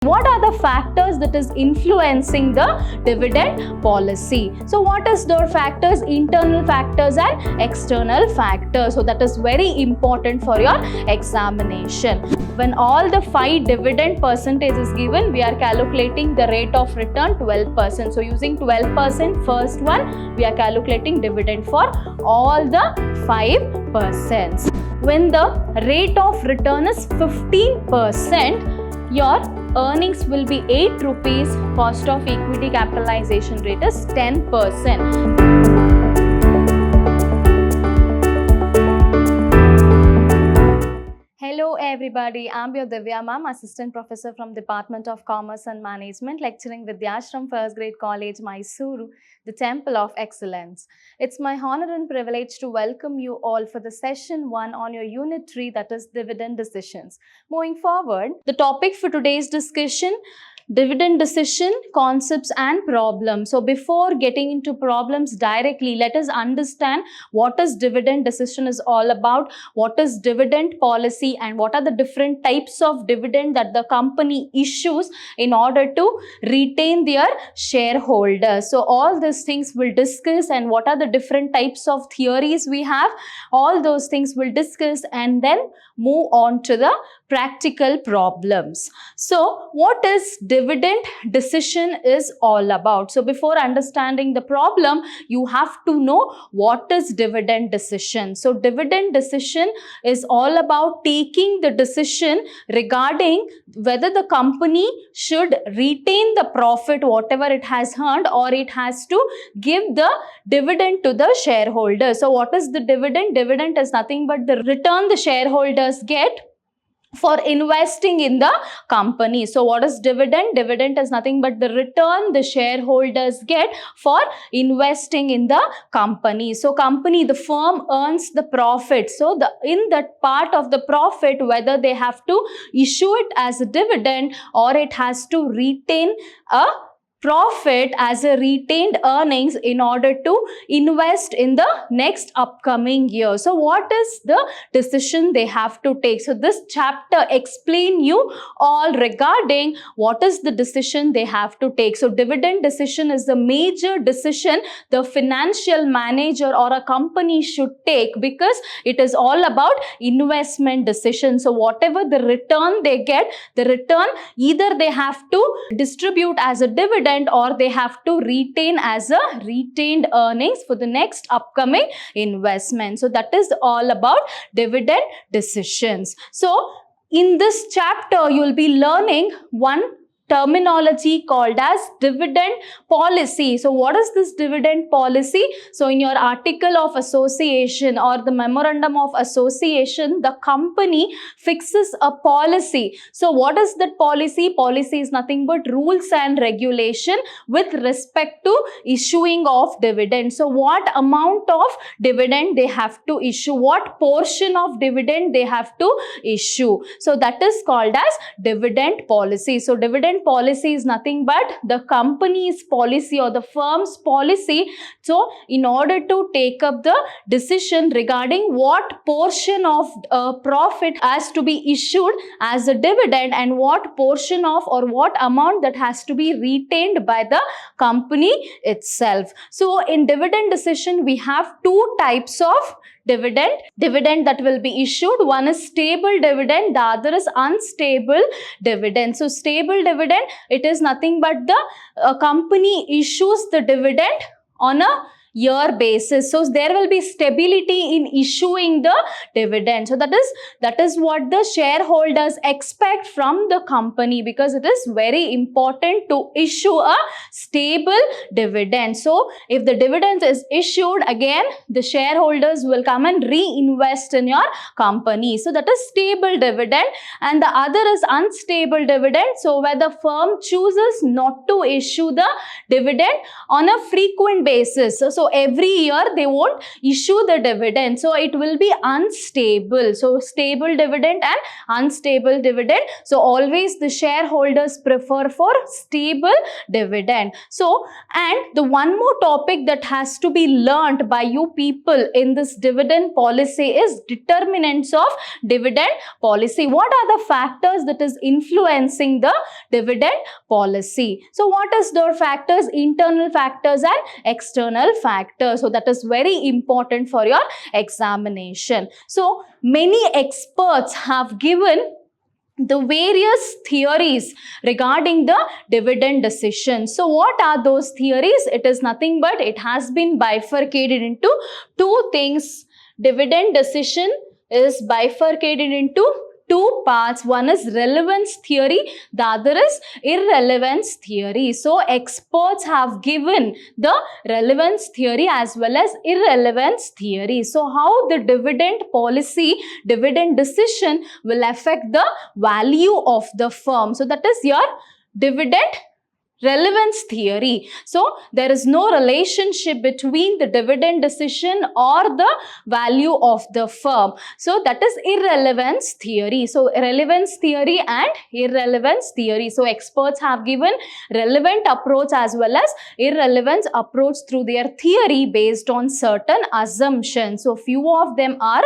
What are the factors that is influencing the dividend policy? So what is the factors? Internal factors and external factors. So that is very important for your examination. When all the 5 dividend percentage is given, we are calculating the rate of return 12%. So using 12%, first one, we are calculating dividend for all the 5%. When the rate of return is 15%, your earnings will be 8 rupees, cost of equity capitalization rate is 10%. Hello everybody, I'm your Divya ma'am, Assistant Professor from Department of Commerce and Management, lecturing Vidhyaashram First Grade College, MYSURU, the Temple of Excellence. It's my honor and privilege to welcome you all for the session 1 on your unit 3, that is dividend decisions. Moving forward, the topic for today's discussion, dividend decision, concepts and problems. So before getting into problems directly, let us understand what is dividend decision is all about, what is dividend policy, and what are the different types of dividend that the company issues in order to retain their shareholders. So all these things we'll discuss, and what are the different types of theories we have, all those things we'll discuss and then move on to the practical problems. So what is dividend decision is all about? So before understanding the problem, you have to know what is dividend decision. So dividend decision is all about taking the decision regarding whether the company should retain the profit whatever it has earned, or it has to give the dividend to the shareholders. So what is the dividend? Dividend is nothing but the return the shareholders get for investing in the company. So what is dividend? Dividend is nothing but the return the shareholders get for investing in the company. So company, the firm earns the profit. So in that part of the profit, whether they have to issue it as a dividend or it has to retain a profit as a retained earnings in order to invest in the next upcoming year. So what is the decision they have to take? So this chapter explain you all regarding what is the decision they have to take. So dividend decision is the major decision the financial manager or a company should take, because it is all about investment decision. So whatever the return they get, the return either they have to distribute as a dividend or they have to retain as a retained earnings for the next upcoming investment. So that is all about dividend decisions. So in this chapter, you will be learning one terminology called as dividend policy. So what is this dividend policy? So in your article of association or the memorandum of association, the company fixes a policy. So what is that policy? Policy is nothing but rules and regulation with respect to issuing of dividend. So what amount of dividend they have to issue, what portion of dividend they have to issue. So that is called as dividend policy. So dividend policy is nothing but the company's policy or the firm's policy. So in order to take up the decision regarding what portion of profit has to be issued as a dividend and what portion of or what amount that has to be retained by the company itself. So in dividend decision, we have 2 types of dividend that will be issued. One is stable dividend, the other is unstable dividend. So stable dividend, it is nothing but the company issues the dividend on a year basis. So there will be stability in issuing the dividend. So that is what the shareholders expect from the company, because it is very important to issue a stable dividend. So if the dividend is issued, again the shareholders will come and reinvest in your company. So that is stable dividend. And the other is unstable dividend. So where the firm chooses not to issue the dividend on a frequent basis. So So every year they won't issue the dividend. So it will be unstable. So stable dividend and unstable dividend. So always the shareholders prefer for stable dividend. So, and the one more topic that has to be learned by you people in this dividend policy is determinants of dividend policy. What are the factors that is influencing the dividend policy? So what is the factors? Internal factors and external factors. So that is very important for your examination. So many experts have given the various theories regarding the dividend decision. So what are those theories? It is nothing but it has been bifurcated into two things. Dividend decision is bifurcated into two parts. One is relevance theory, the other is irrelevance theory. So experts have given the relevance theory as well as irrelevance theory. So how the dividend policy, dividend decision will affect the value of the firm. So that is your dividend relevance theory. So there is no relationship between the dividend decision or the value of the firm. So that is irrelevance theory. So relevance theory and irrelevance theory. So experts have given relevant approach as well as irrelevance approach through their theory based on certain assumptions. So few of them are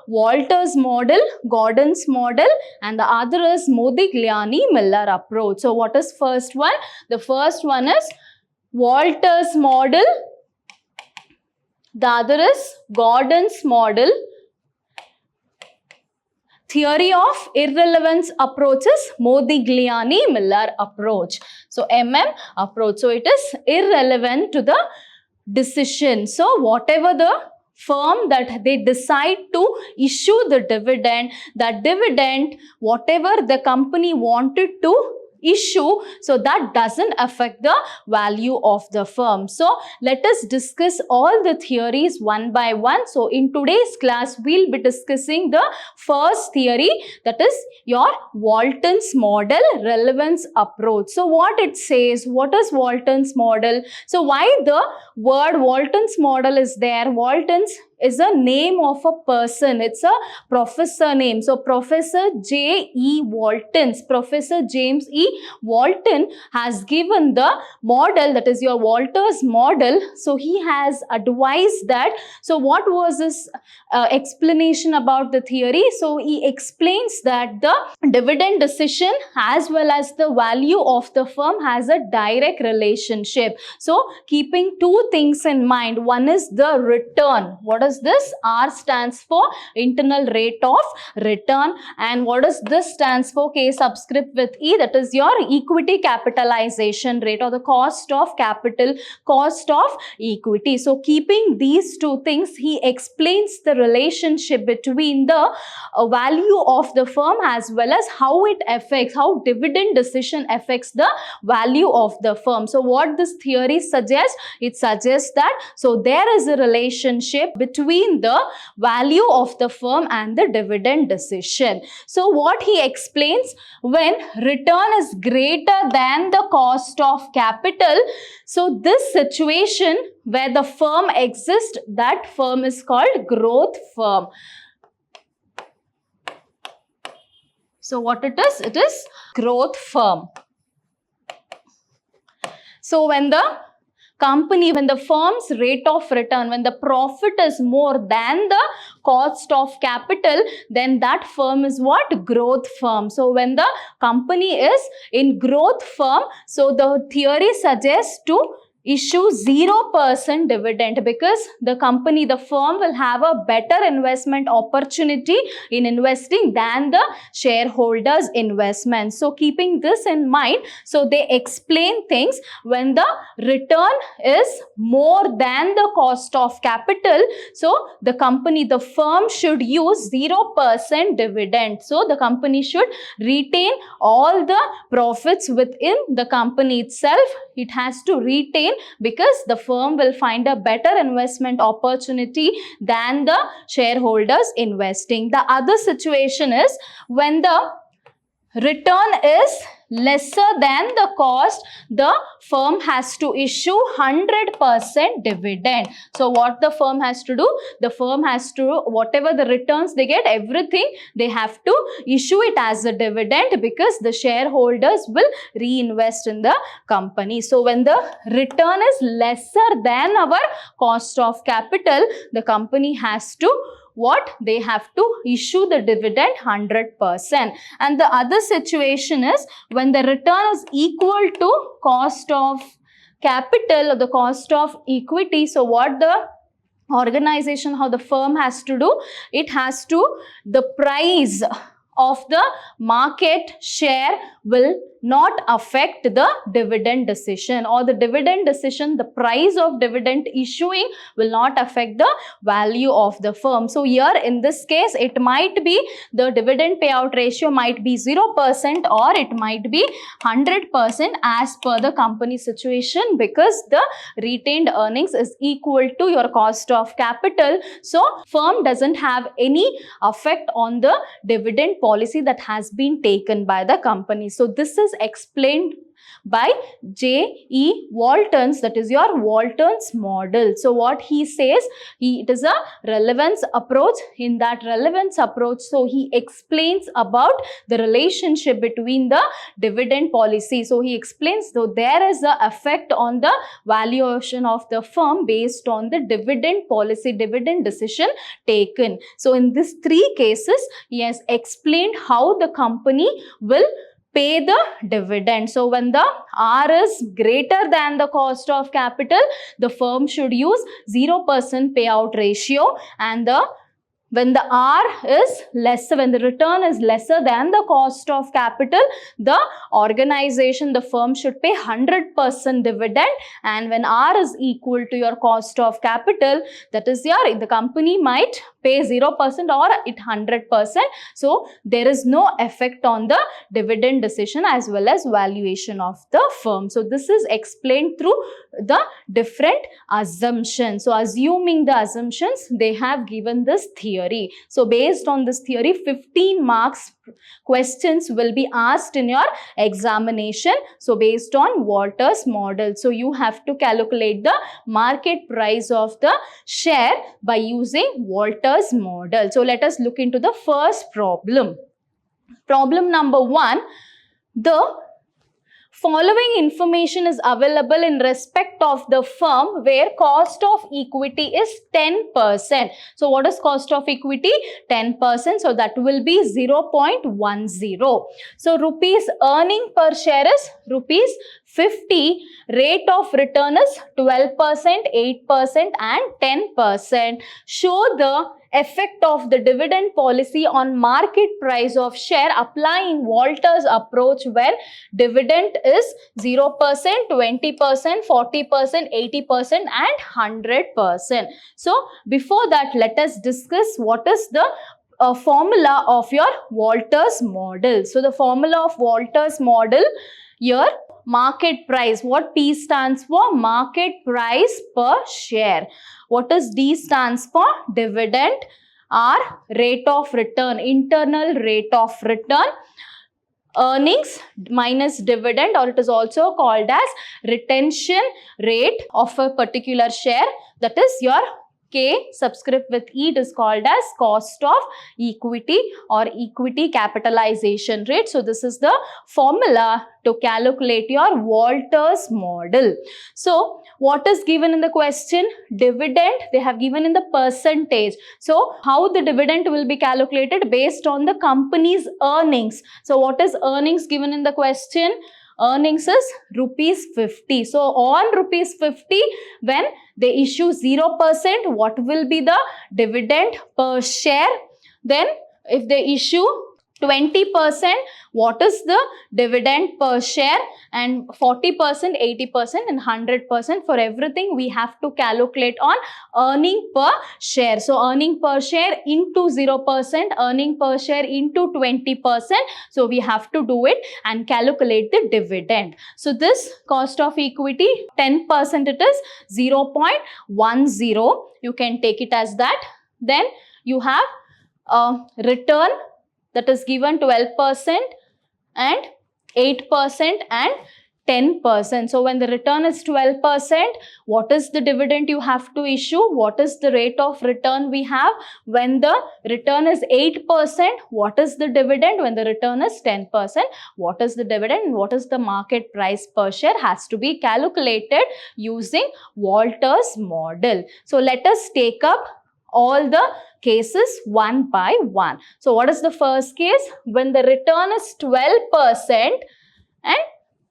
Walter's model, Gordon's model, and the other is Modigliani-Miller approach. So what is first one? The first one is Walter's model. The other is Gordon's model. Theory of irrelevance approach is Modigliani-Miller approach. So MM approach. So it is irrelevant to the decision. So whatever the firm that they decide to issue the dividend, that dividend, whatever the company wanted to issue, so that doesn't affect the value of the firm. So let us discuss all the theories one by one. So in today's class, we'll be discussing the first theory, that is your Walton's model relevance approach. So what it says, what is Walton's model? So why the word Walton's model is there? Walton's is a name of a person. It's a professor name. So Professor J.E. Walton's, Professor James E. Walton has given the model, that is your Walter's model. So he has advised that. So what was his explanation about the theory? So he explains that the dividend decision as well as the value of the firm has a direct relationship. So keeping two things in mind. One is the return. What is this? R stands for internal rate of return. And what does this stands for? K subscript with E, that is your equity capitalization rate or the cost of capital, cost of equity. So keeping these two things, he explains the relationship between the value of the firm as well as how it affects, how dividend decision affects the value of the firm. So what this theory suggests? It suggests that so there is a relationship between the value of the firm and the dividend decision. So what he explains, when return is greater than the cost of capital, so this situation where the firm exists, that firm is called growth firm. So what it is? It is growth firm. So when the company, when the firm's rate of return, when the profit is more than the cost of capital, then that firm is what? Growth firm. So when the company is in growth firm, so the theory suggests to issue 0% dividend because the company, the firm will have a better investment opportunity in investing than the shareholders' investment. So keeping this in mind, so they explain things when the return is more than the cost of capital, so the company, the firm should use 0% dividend. So the company should retain all the profits within the company itself. It has to retain because the firm will find a better investment opportunity than the shareholders investing. The other situation is when the return is lesser than the cost, the firm has to issue 100% dividend. So what the firm has to do? The firm has to, whatever the returns they get, everything they have to issue it as a dividend, because the shareholders will reinvest in the company. So when the return is lesser than our cost of capital, the company has to, what? They have to issue the dividend 100%. And the other situation is when the return is equal to cost of capital or the cost of equity. So what the organization, how the firm has to do? It has to, the price of the market share will not affect the dividend decision, or the dividend decision, the price of dividend issuing will not affect the value of the firm. So here in this case, it might be the dividend payout ratio might be 0% or it might be 100% as per the company situation, because the retained earnings is equal to your cost of capital. So firm doesn't have any effect on the dividend policy that has been taken by the company. So this is explained by J.E. Walton's, that is your Walton's model. So what he says, it is a relevance approach. In that relevance approach, so he explains about the relationship between the dividend policy. So he explains, though there is a effect on the valuation of the firm based on the dividend policy, dividend decision taken. So in these three cases, he has explained how the company will pay the dividend. So when the R is greater than the cost of capital, the firm should use 0% payout ratio, and when the R is lesser, when the return is lesser than the cost of capital, the organization, the firm should pay 100% dividend. And when R is equal to your cost of capital, that is the company might pay 0% or it 100%. So there is no effect on the dividend decision as well as valuation of the firm. So this is explained through the different assumptions. So assuming the assumptions, they have given this theory. So based on this theory, 15 marks questions will be asked in your examination. So based on Walton's model, so you have to calculate the market price of the share by using Walton's model. So let us look into the first problem. Problem number 1, the following information is available in respect of the firm where cost of equity is 10%. So what is cost of equity? 10%. So that will be 0.10. So rupees earning per share is rupees 50. Rate of return is 12%, 8% and 10%. Show the effect of the dividend policy on market price of share applying Walton's approach, where dividend is 0%, 20%, 40%, 80% and 100%. So before that, let us discuss what is the formula of your Walton's model. So the formula of Walton's model, here market price, what P stands for? Market price per share. What is D stands for? Dividend. R, rate of return, internal rate of return. Earnings minus dividend, or it is also called as retention rate of a particular share, that is your K subscript with E, it is called as cost of equity or equity capitalization rate. So this is the formula to calculate your Walton's model. So what is given in the question? Dividend, they have given in the percentage. So how the dividend will be calculated? Based on the company's earnings. So what is earnings given in the question? Earnings is rupees 50. So on rupees 50, when they issue 0%, what will be the dividend per share? Then if they issue 20%, what is the dividend per share? And 40%, 80% and 100%, for everything we have to calculate on earning per share. So earning per share into 0%, earning per share into 20%. So we have to do it and calculate the dividend. So this cost of equity, 10% it is 0.10. You can take it as that. Then you have return, that is given 12% and 8% and 10%. So when the return is 12%, what is the dividend you have to issue? What is the rate of return we have? When the return is 8%, what is the dividend? When the return is 10%, what is the dividend? And what is the market price per share? Has to be calculated using Walter's model. So let us take up all the cases one by one. So what is the first case? When the return is 12% and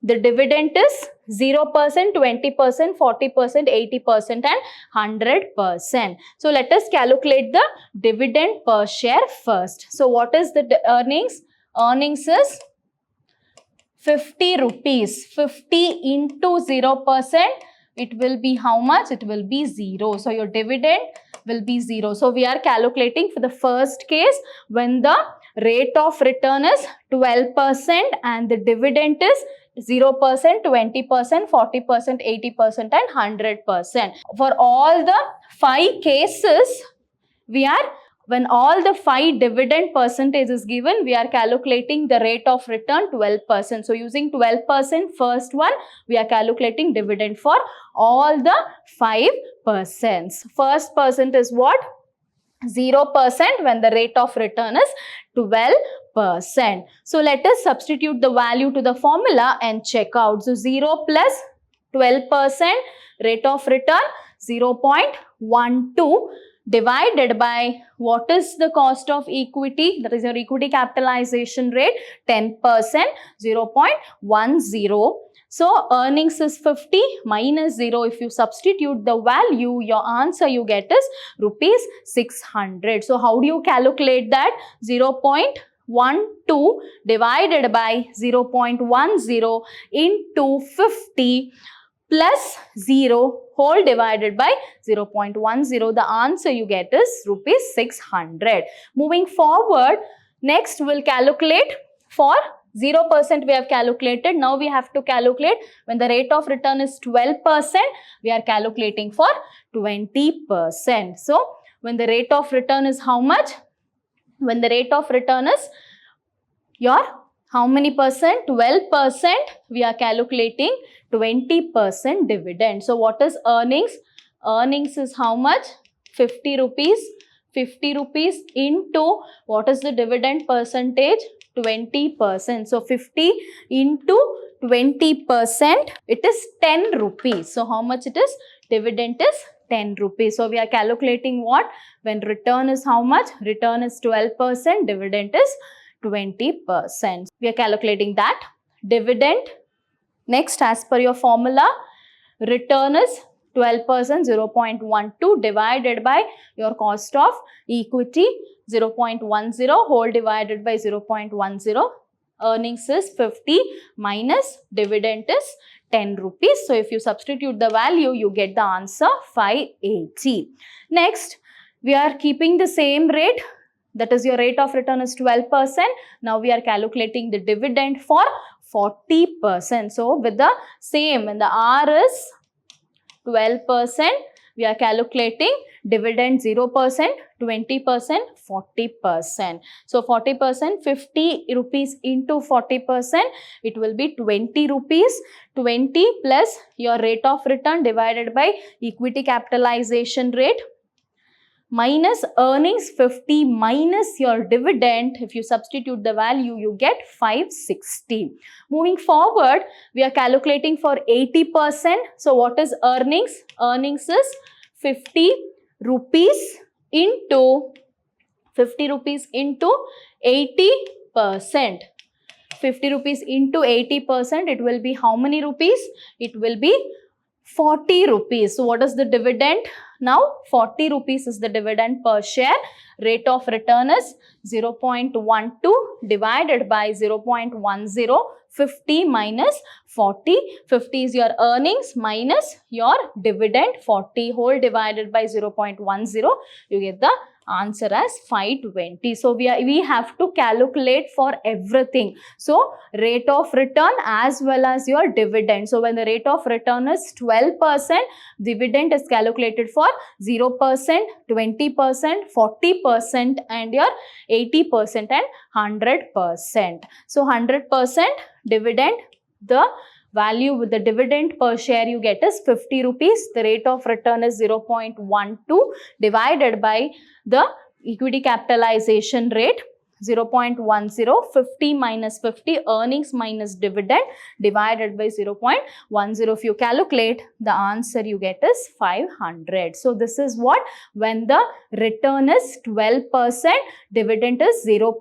the dividend is 0%, 20%, 40%, 80% and 100%. So let us calculate the dividend per share first. So what is the earnings? Earnings is 50 rupees. 50 into 0%, it will be how much? It will be 0. So your dividend will be 0. So we are calculating for the first case when the rate of return is 12% and the dividend is 0%, 20%, 40%, 80% and 100%. For all the 5 cases, when all the 5 dividend percentage is given, we are calculating the rate of return 12%. So using 12% first one, we are calculating dividend for all the 5%. First percent is what? 0% when the rate of return is 12%. So let us substitute the value to the formula and check out. So 0 plus 12% rate of return 0.12 divided by what is the cost of equity? That is your equity capitalization rate 10%, 0.10. So earnings is 50 minus 0. If you substitute the value, your answer you get is rupees 600. So how do you calculate that? 0.12 divided by 0.10 into 50 plus 0 whole divided by 0.10. The answer you get is rupees 600. Moving forward, next we'll calculate for 0% we have calculated. Now we have to calculate when the rate of return is 12%, we are calculating for 20%. So when the rate of return is how much? When the rate of return is your how many percent? 12%, we are calculating 20% dividend. So what is earnings? Earnings is how much? 50 rupees. 50 rupees into what is the dividend percentage? 20%. So 50 into 20%, it is 10 rupees. So how much it is? Dividend is 10 rupees. So we are calculating what? When return is how much? Return is 12%, dividend is 20%. We are calculating that. Dividend. Next, as per your formula, return is 12%, 0.12 divided by your cost of equity 0.10 whole divided by 0.10. Earnings is 50 minus dividend is 10 rupees. So if you substitute the value, you get the answer 580. Next, we are keeping the same rate. That is your rate of return is 12%. Now we are calculating the dividend for 40%. So with the same, when the R is 12%, we are calculating dividend 0%, 20%, 40%. So 40%, 50 rupees into 40%, it will be 20 rupees. 20 plus your rate of return divided by equity capitalization rate minus earnings 50 minus your dividend. If you substitute the value, you get 560. Moving forward, we are calculating for 80%. So what is earnings? Earnings is 50 rupees into 80%. 50 rupees into 80%, it will be how many rupees? It will be 40 rupees. So what is the dividend? Now 40 rupees is the dividend per share. Rate of return is 0.12 divided by 0.10. 50 minus 40. 50 is your earnings minus your dividend. 40 whole divided by 0.10. You get the answer as 520. So we have to calculate for everything. So rate of return as well as your dividend. So when the rate of return is 12%, dividend is calculated for 0%, 20%, 40% and your 80% and 100%. So 100% dividend, the value with the dividend per share you get is 50 rupees. The rate of return is 0.12 divided by the equity capitalization rate 0.10, 50 minus 50, earnings minus dividend divided by 0.10. If you calculate, the answer you get is 500. So this is what, when the return is 12%, dividend is 0%,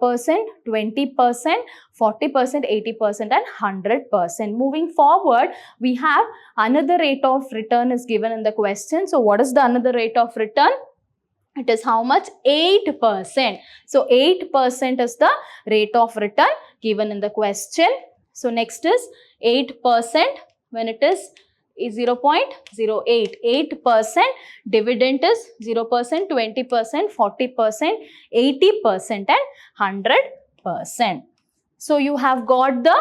20%, 40%, 80% and 100%. Moving forward, we have another rate of return is given in the question. So what is the another rate of return? It is how much? 8%. So 8% is the rate of return given in the question. So next is 8% when it is 0.08. 8%, dividend is 0%, 20%, 40%, 80% and 100%. So you have got the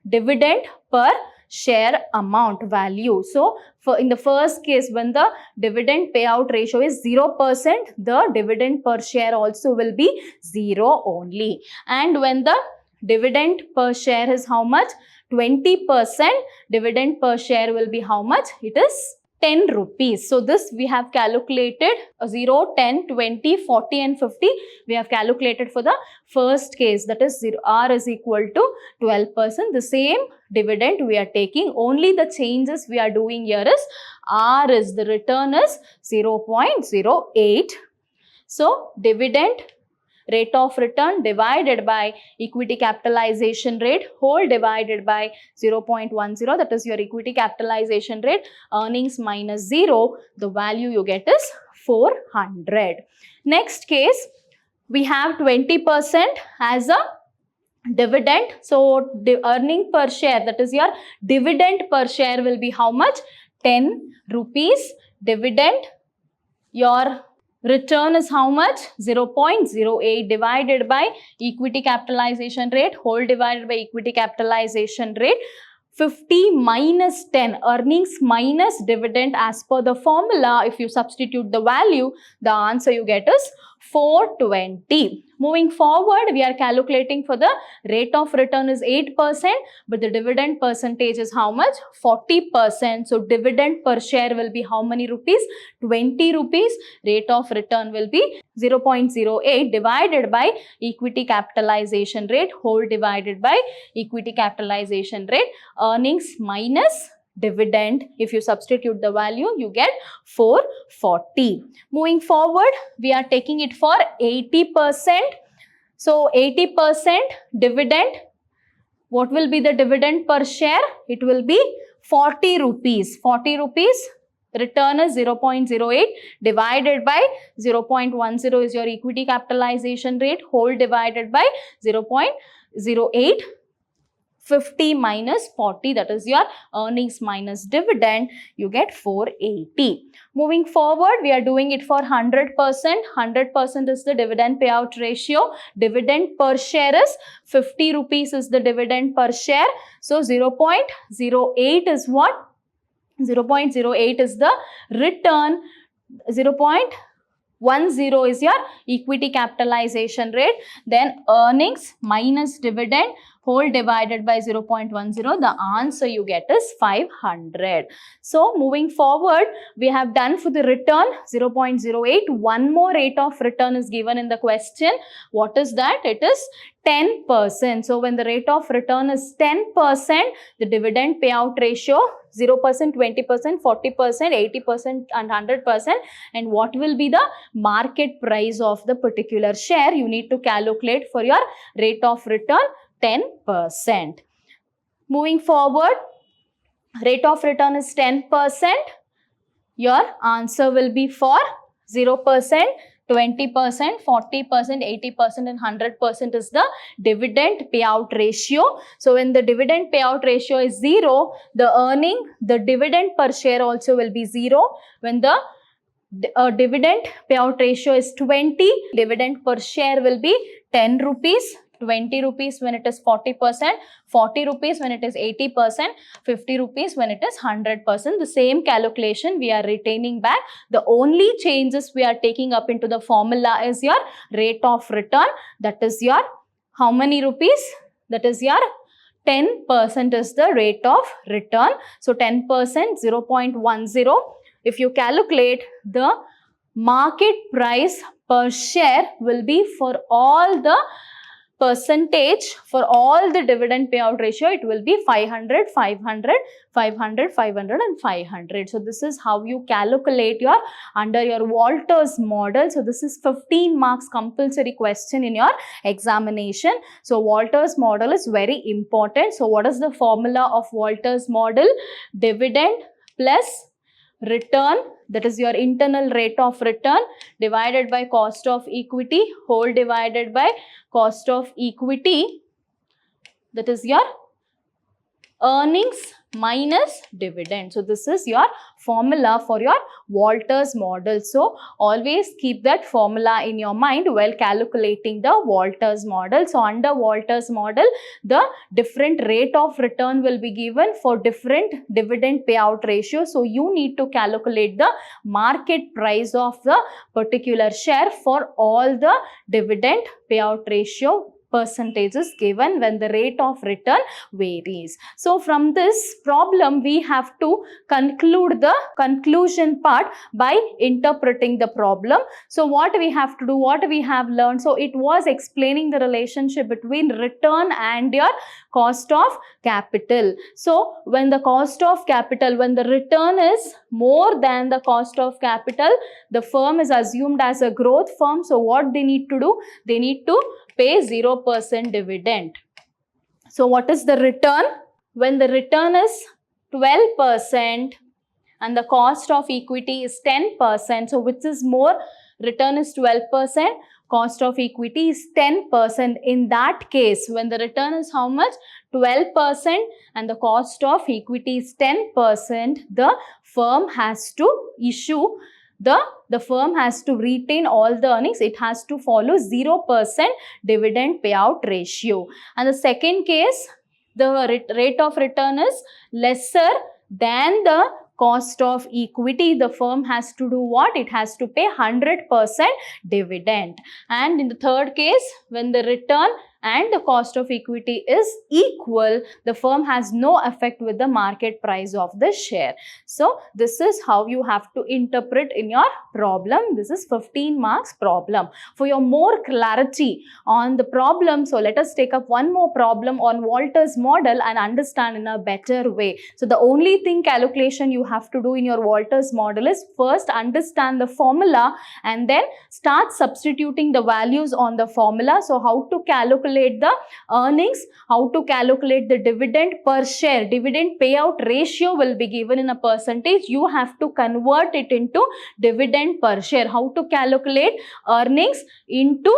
dividend per share amount value. So in the first case, when the dividend payout ratio is 0%, the dividend per share also will be 0 only. And when the dividend per share is how much? 20%, dividend per share will be how much? It is 10 rupees. So this we have calculated 0, 10, 20, 40 and 50. We have calculated for the first case, that is R is equal to 12%. The same dividend we are taking, only the changes we are doing here is R is the return is 0.08. So dividend rate of return divided by equity capitalization rate whole divided by 0.10, that is your equity capitalization rate, earnings minus 0, the value you get is 400. Next case, we have 20% as a dividend. So earning per share, that is your dividend per share will be how much? 10 rupees. Dividend, your return is how much? 0.08 divided by equity capitalization rate whole divided by equity capitalization rate. 50 minus 10, earnings minus dividend as per the formula. If you substitute the value, the answer you get is 420. Moving forward, we are calculating for the rate of return is 8%, but the dividend percentage is how much? 40%. So dividend per share will be how many rupees? 20 rupees. Rate of return will be 0.08 divided by equity capitalization rate whole divided by equity capitalization rate, earnings minus dividend. If you substitute the value, you get 440. Moving forward, we are taking it for 80%. So 80% dividend. What will be the dividend per share? It will be 40 rupees. 40 rupees. Return is 0.08 divided by 0.10 is your equity capitalization rate whole divided by 0.08. 50 minus 40, that is your earnings minus dividend, you get 480. Moving forward, we are doing it for 100%. 100% is the dividend payout ratio. Dividend per share is 50 rupees is the dividend per share. So 0.08 is what? 0.08 is the return. 0.10 is your equity capitalization rate. Then earnings minus dividend whole divided by 0.10, the answer you get is 500. So moving forward, we have done for the return 0.08. One more rate of return is given in the question. What is that? It is 10%. So when the rate of return is 10%, the dividend payout ratio 0%, 20%, 40%, 80% and 100%. And what will be the market price of the particular share? You need to calculate for your rate of return 10%. Moving forward, rate of return is 10%. Your answer will be for 0%, 20%, 40%, 80% and 100% is the dividend payout ratio. So when the dividend payout ratio is 0, the dividend per share also will be 0. When the dividend payout ratio is 20. Dividend per share will be 10 rupees. 20 rupees when it is 40%, 40 rupees when it is 80%, 50 rupees when it is 100%. The same calculation we are retaining back. The only changes we are taking up into the formula is your rate of return. That is your how many rupees? That is your 10% is the rate of return. So 10%, 0.10. If you calculate the market price per share will be for all the percentage, for all the dividend payout ratio, it will be 500, 500, 500, 500 and 500. So this is how you calculate your under your Walters model. So this is 15 marks compulsory question in your examination. So Walters model is very important. So what is the formula of Walters model? Dividend plus return, that is your internal rate of return, divided by cost of equity, whole divided by cost of equity, that is your earnings minus dividend. So this is your formula for your Walters model. So always keep that formula in your mind while calculating the Walters model. So under Walters model, the different rate of return will be given for different dividend payout ratio. So you need to calculate the market price of the particular share for all the dividend payout ratio percentages given when the rate of return varies. So from this problem we have to conclude the conclusion part by interpreting the problem. So what we have to do, what we have learned, so it was explaining the relationship between return and your cost of capital. So when the cost of capital, when the return is more than the cost of capital, the firm is assumed as a growth firm. So what they need to do, they need to pay 0% dividend. So what is the return? When the return is 12% and the cost of equity is 10%, so which is more? Return is 12%, cost of equity is 10%. In that case, when the return is how much? 12% and the cost of equity is 10%, the firm has to issue the firm has to retain all the earnings. It has to follow 0% dividend payout ratio. And the second case, the rate of return is lesser than the cost of equity. The firm has to do what? It has to pay 100% dividend. And in the third case, when the return and the cost of equity is equal, the firm has no effect with the market price of the share. So this is how you have to interpret in your problem. This is 15 marks problem. For your more clarity on the problem, so let us take up one more problem on Walters model and understand in a better way. So the only thing calculation you have to do in your Walters model is first understand the formula and then start substituting the values on the formula. So how to calculate the earnings, how to calculate the dividend per share, dividend payout ratio will be given in a percentage. You have to convert it into dividend per share. How to calculate earnings into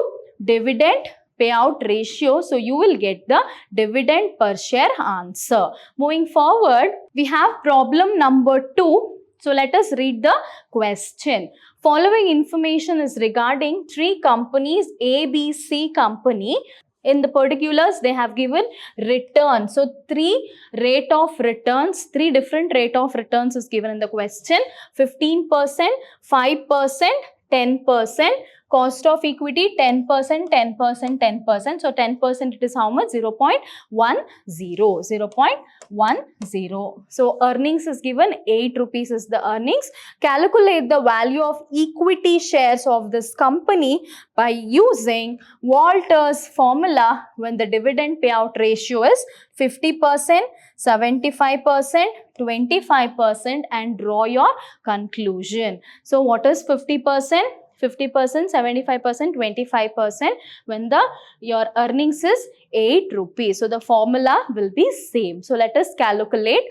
dividend payout ratio. So you will get the dividend per share answer. Moving forward, we have problem number 2. So let us read the question. Following information is regarding 3 companies, A, B, C company. In the particulars, they have given return. So 3 rate of returns, 3 different rate of returns is given in the question. 15%, 5%, 10%. Cost of equity 10%, 10%, 10%. So 10% it is how much? 0.10. 0.10. So earnings is given 8 rupees is the earnings. Calculate the value of equity shares of this company by using Walters formula when the dividend payout ratio is 50%, 75%, 25% and draw your conclusion. So what is 50%? 50%, 75%, 25% when your earnings is 8 rupees. So the formula will be same. So let us calculate.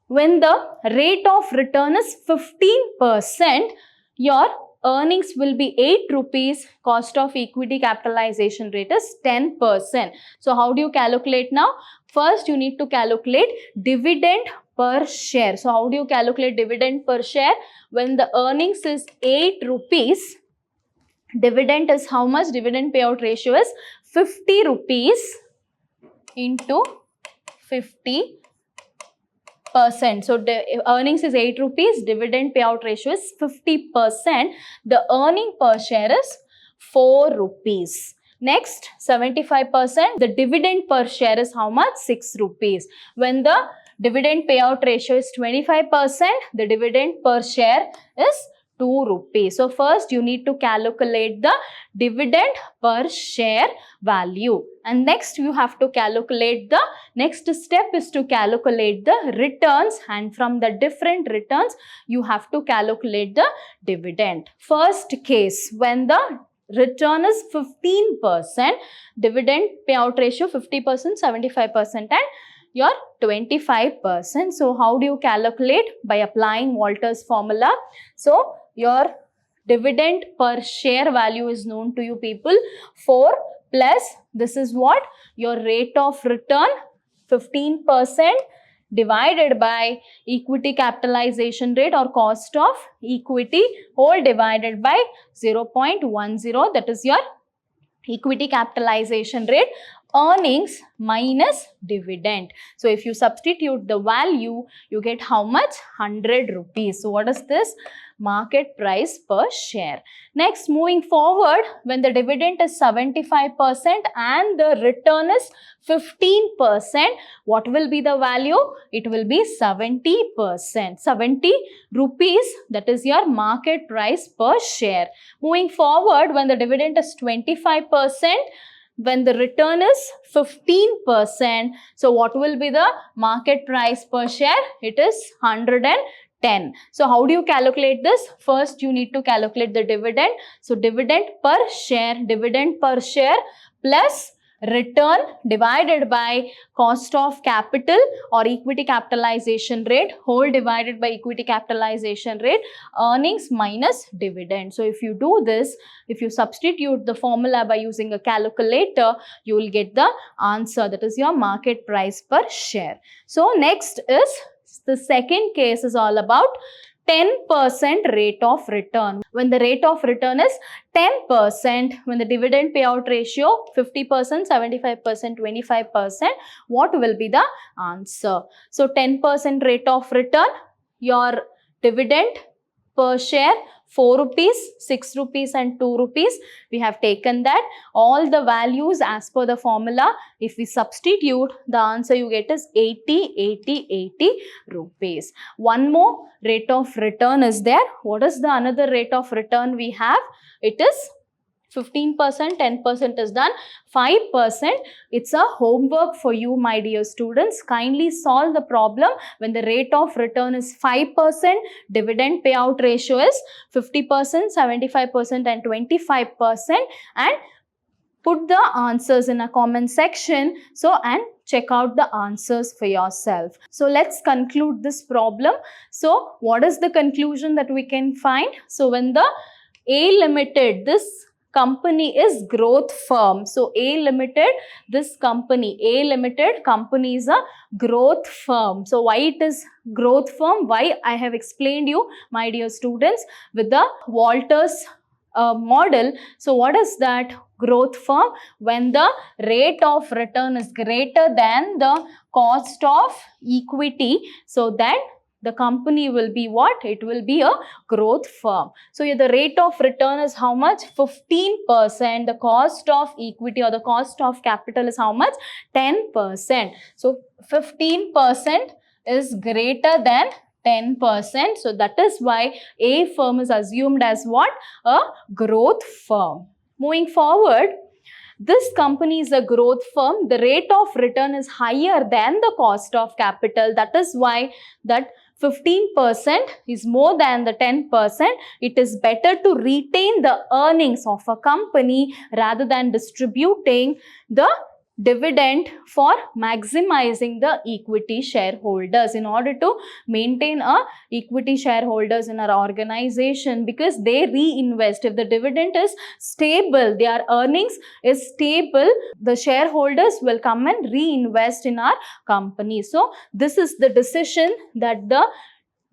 When the rate of return is 15%, your earnings will be 8 rupees. Cost of equity capitalization rate is 10%. So how do you calculate now? First, you need to calculate dividend per share. So how do you calculate dividend per share? When the earnings is 8 rupees, dividend is how much? Dividend payout ratio is 50 rupees into 50%. So the earnings is 8 rupees, dividend payout ratio is 50%. The earning per share is 4 rupees. Next, 75%, the dividend per share is how much? 6 rupees. When the dividend payout ratio is 25%, the dividend per share is 2 rupees. So first you need to calculate the dividend per share value, and next you have to calculate the next step is to calculate the returns, and from the different returns you have to calculate the dividend. First case, when the return is 15%, dividend payout ratio 50%, 75% and your 25%. So how do you calculate? By applying Walter's formula. So your dividend per share value is known to you people, 4 plus this is what? Your rate of return 15% divided by equity capitalization rate or cost of equity whole divided by 0.10, that is your equity capitalization rate, earnings minus dividend. So if you substitute the value, you get how much? 100 rupees. So what is this? Market price per share. Next, moving forward, when the dividend is 75% and the return is 15%, what will be the value? It will be 70%. 70 rupees, that is your market price per share. Moving forward, when the dividend is 25%, when the return is 15%, so what will be the market price per share? It is 110. So how do you calculate this? First you need to calculate the dividend. So dividend per share plus return divided by cost of capital or equity capitalization rate whole divided by equity capitalization rate, earnings minus dividend. So if you do this, if you substitute the formula by using a calculator, you will get the answer, that is your market price per share. So next is the second case is all about 10% rate of return. When the rate of return is 10%, when the dividend payout ratio 50%, 75%, 25%, what will be the answer? So 10% rate of return, your dividend per share 4 rupees, 6 rupees and 2 rupees. We have taken that. All the values as per the formula. If we substitute, the answer you get is 80 rupees. One more rate of return is there. What is the another rate of return we have? It is 15%, 10% is done, 5%. It's a homework for you, my dear students. Kindly solve the problem when the rate of return is 5%, dividend payout ratio is 50%, 75% and 25%, and put the answers in a comment section. So, and check out the answers for yourself. So let's conclude this problem. So what is the conclusion that we can find? So when the A Limited, this company is growth firm. So A Limited, this company, A Limited company is a growth firm. So why it is growth firm? Why? I have explained you, my dear students, with the Walter's model. So what is that growth firm? When the rate of return is greater than the cost of equity, so then the company will be what? It will be a growth firm. So the rate of return is how much? 15%. The cost of equity or the cost of capital is how much? 10%. So 15% is greater than 10%. So that is why A firm is assumed as what? A growth firm. Moving forward, this company is a growth firm. The rate of return is higher than the cost of capital. That is why that 15% is more than the 10%. It is better to retain the earnings of a company rather than distributing the dividend for maximizing the equity shareholders, in order to maintain a equity shareholders in our organization, because they reinvest. If the dividend is stable, their earnings is stable, the shareholders will come and reinvest in our company. So this is the decision that the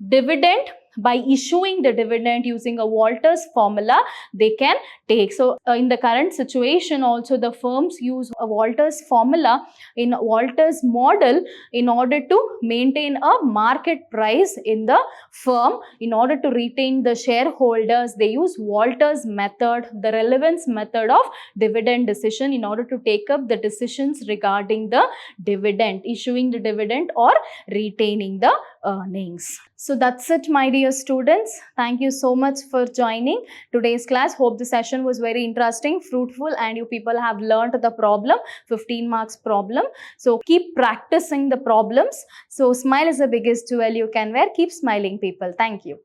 dividend, by issuing the dividend using a Walters formula, they can take. So in the current situation also, the firms use a Walters formula in Walters model in order to maintain a market price in the firm. In order to retain the shareholders, they use Walters method, the relevance method of dividend decision, in order to take up the decisions regarding the dividend, issuing the dividend or retaining the earnings. So that's it, my dear students. Thank you so much for joining today's class. Hope the session was very interesting, fruitful, and you people have learned the problem, 15 marks problem. So keep practicing the problems. So smile is the biggest jewel you can wear. Keep smiling, people. Thank you.